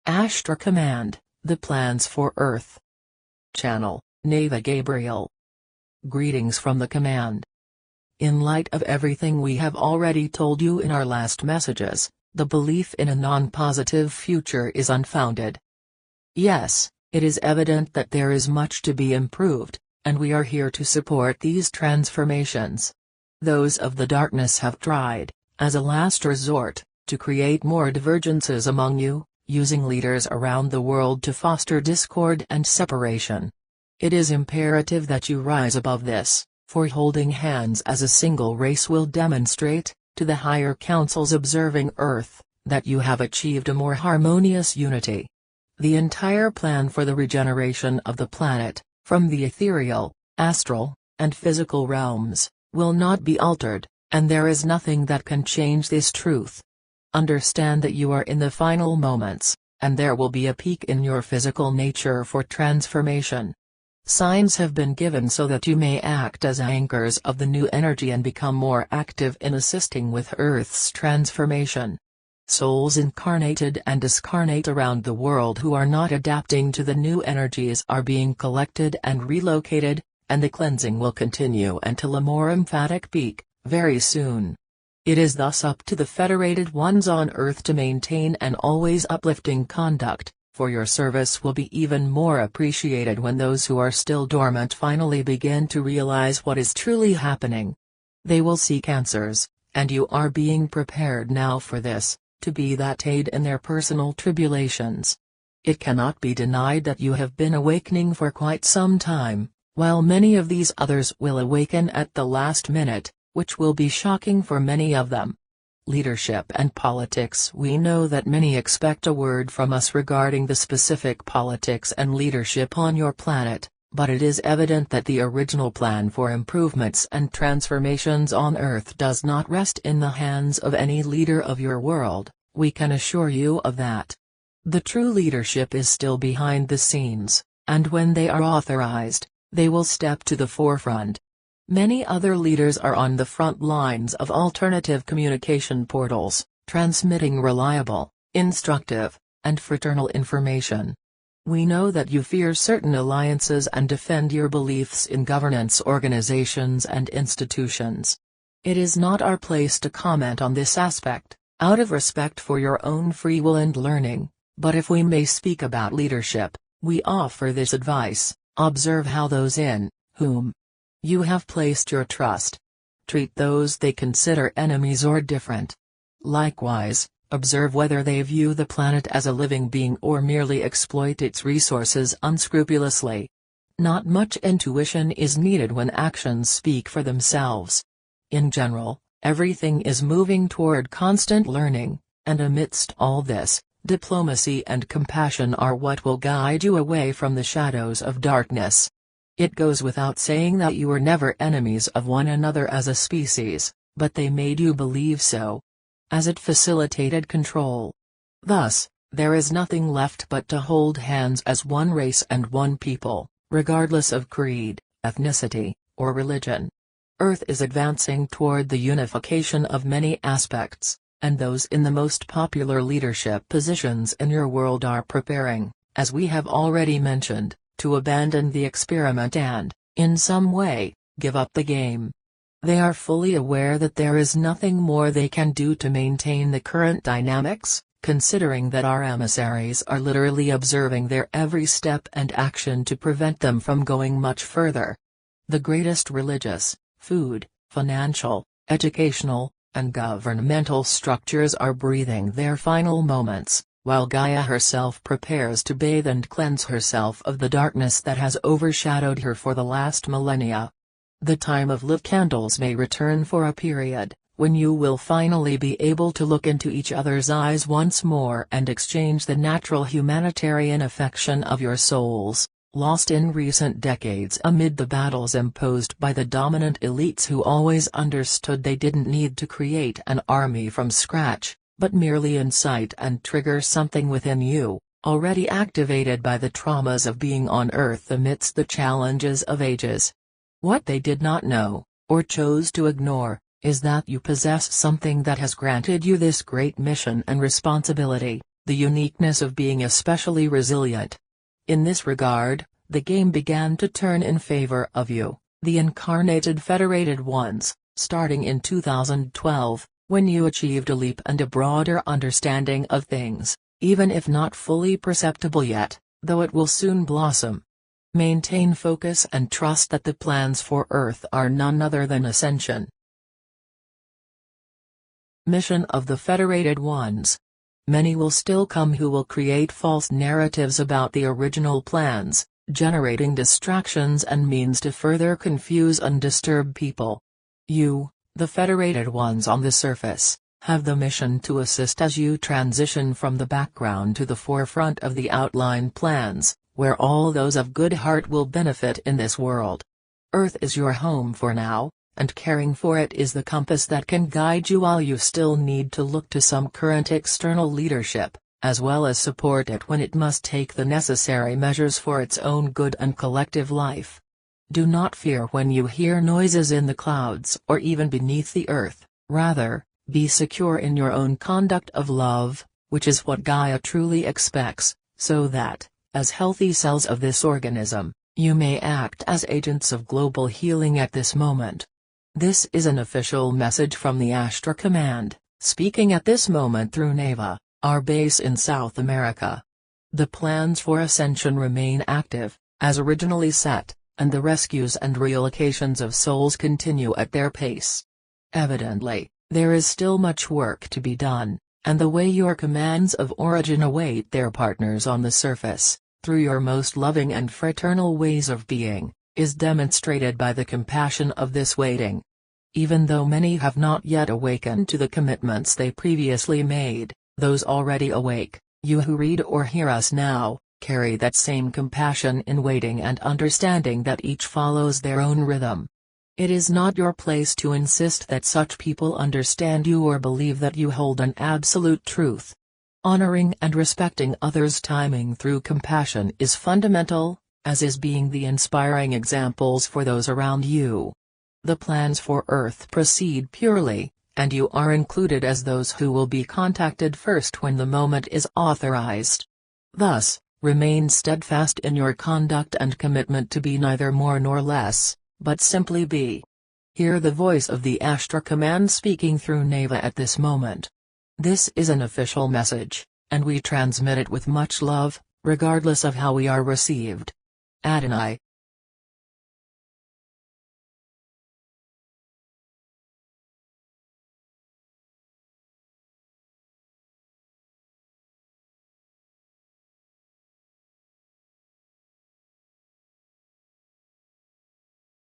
Ashtar Command, the plans for Earth. Channel, Neva Gabriel. Greetings from the command. In light of everything we have already told you in our last messages, the belief in a non-positive future is unfounded. Yes, it is evident that there is much to be improved, and we are here to support these transformations. Those of the darkness have tried, as a last resort, to create more divergences among you, using leaders around the world to foster discord and separation. It is imperative that you rise above this, for holding hands as a single race will demonstrate, to the higher councils observing Earth, that you have achieved a more harmonious unity. The entire plan for the regeneration of the planet, from the ethereal, astral, and physical realms, will not be altered, and there is nothing that can change this truth. Understand that you are in the final moments, and there will be a peak in your physical nature for transformation. Signs have been given so that you may act as anchors of the new energy and become more active in assisting with Earth's transformation. Souls incarnated and discarnate around the world who are not adapting to the new energies are being collected and relocated, and the cleansing will continue until a more emphatic peak, very soon. It is thus up to the federated ones on Earth to maintain an always uplifting conduct, for your service will be even more appreciated when those who are still dormant finally begin to realize what is truly happening. They will seek answers, and you are being prepared now for this, to be that aid in their personal tribulations. It cannot be denied that you have been awakening for quite some time, while many of these others will awaken at the last minute, which will be shocking for many of them. Leadership and politics. We know that many expect a word from us regarding the specific politics and leadership on your planet, but it is evident that the original plan for improvements and transformations on Earth does not rest in the hands of any leader of your world, we can assure you of that. The true leadership is still behind the scenes, and when they are authorized, they will step to the forefront. Many other leaders are on the front lines of alternative communication portals, transmitting reliable, instructive, and fraternal information. We know that you fear certain alliances and defend your beliefs in governance organizations and institutions. It is not our place to comment on this aspect, out of respect for your own free will and learning, but if we may speak about leadership, we offer this advice: observe how those in whom you have placed your trust treat those they consider enemies or different. Likewise, observe whether they view the planet as a living being or merely exploit its resources unscrupulously. Not much intuition is needed when actions speak for themselves. In general, everything is moving toward constant learning, and amidst all this, diplomacy and compassion are what will guide you away from the shadows of darkness. It goes without saying that you were never enemies of one another as a species, but they made you believe so, as it facilitated control. Thus, there is nothing left but to hold hands as one race and one people, regardless of creed, ethnicity, or religion. Earth is advancing toward the unification of many aspects, and those in the most popular leadership positions in your world are preparing, as we have already mentioned, to abandon the experiment and, in some way, give up the game. They are fully aware that there is nothing more they can do to maintain the current dynamics, considering that our emissaries are literally observing their every step and action to prevent them from going much further. The greatest religious, food, financial, educational, and governmental structures are breathing their final moments, while Gaia herself prepares to bathe and cleanse herself of the darkness that has overshadowed her for the last millennia. The time of lit candles may return for a period, when you will finally be able to look into each other's eyes once more and exchange the natural humanitarian affection of your souls, lost in recent decades amid the battles imposed by the dominant elites who always understood they didn't need to create an army from scratch, but merely incite and trigger something within you, already activated by the traumas of being on Earth amidst the challenges of ages. What they did not know, or chose to ignore, is that you possess something that has granted you this great mission and responsibility, the uniqueness of being especially resilient. In this regard, the game began to turn in favor of you, the incarnated Federated Ones, starting in 2012, when you achieved a leap and a broader understanding of things, even if not fully perceptible yet, though it will soon blossom. Maintain focus and trust that the plans for Earth are none other than ascension. Mission of the Federated Ones. Many will still come who will create false narratives about the original plans, generating distractions and means to further confuse and disturb people. You, the Federated Ones on the surface, have the mission to assist as you transition from the background to the forefront of the outlined plans, where all those of good heart will benefit in this world. Earth is your home for now, and caring for it is the compass that can guide you while you still need to look to some current external leadership, as well as support it when it must take the necessary measures for its own good and collective life. Do not fear when you hear noises in the clouds or even beneath the earth, rather, be secure in your own conduct of love, which is what Gaia truly expects, so that, as healthy cells of this organism, you may act as agents of global healing at this moment. This is an official message from the Ashtar Command, speaking at this moment through Neva, our base in South America. The plans for ascension remain active, as originally set, and the rescues and relocations of souls continue at their pace. Evidently, there is still much work to be done, and the way your commands of origin await their partners on the surface, through your most loving and fraternal ways of being, is demonstrated by the compassion of this waiting. Even though many have not yet awakened to the commitments they previously made, those already awake, you who read or hear us now, carry that same compassion in waiting and understanding that each follows their own rhythm. It is not your place to insist that such people understand you or believe that you hold an absolute truth. Honoring and respecting others' timing through compassion is fundamental, as is being the inspiring examples for those around you. The plans for Earth proceed purely, and you are included as those who will be contacted first when the moment is authorized. Thus, remain steadfast in your conduct and commitment to be neither more nor less, but simply be. Hear the voice of the Ashtar Command speaking through Neva at this moment. This is an official message, and we transmit it with much love, regardless of how we are received. Adonai.